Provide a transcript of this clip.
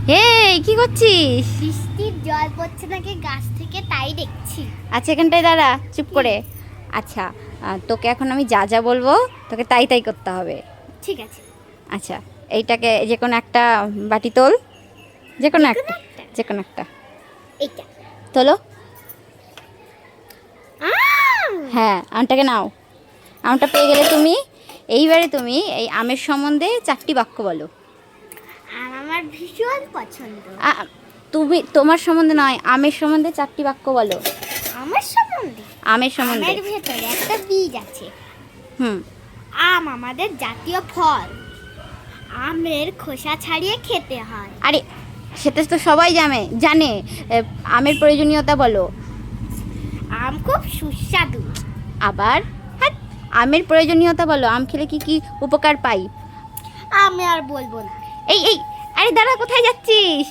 হে, কি করছিস? বৃষ্টির জল পড়ছে নাকি গাছ থেকে তাই দেখছি। আচ্ছা, এখানটায় দাঁড়া চুপ করে। আচ্ছা, তোকে এখন আমি যা যা বলবো তোকে তাই তাই করতে হবে। ঠিক আছে। আচ্ছা, এইটাকে যে কোনো একটা বাটি তোল, যে কোনো একটা, যে কোনো একটা এইটা তোলো। আম! হ্যাঁ, আমটাকে নাও। আমটা পেয়ে গেলে তুমি এইবারে তুমি এই আমের সম্বন্ধে 4টি বাক্য বলো। আম আমার ভীষণ পছন্দ। তুমি তোমার সম্বন্ধে নয়, আমের সম্বন্ধে 4টি বাক্য বলো। আমার সম্বন্ধে আমের সম্বন্ধে। আমের ভেতরে একটা বীজ আছে। হুম। আম আমাদের জাতীয় ফল। আমের খোসা ছাড়িয়ে খেতে হয়। আরে, সেটা তো সবাই জানে। আমের প্রয়োজনীয়তা বলো। আম খুব সুস্বাদু। আবার হ্যাঁ, আমের প্রয়োজনীয়তা বলো। আম খেলে কি কি উপকার পাই? আমি আর বলবো না। এই এই, আরে দাঁড়া, কোথায় যাচ্ছিস?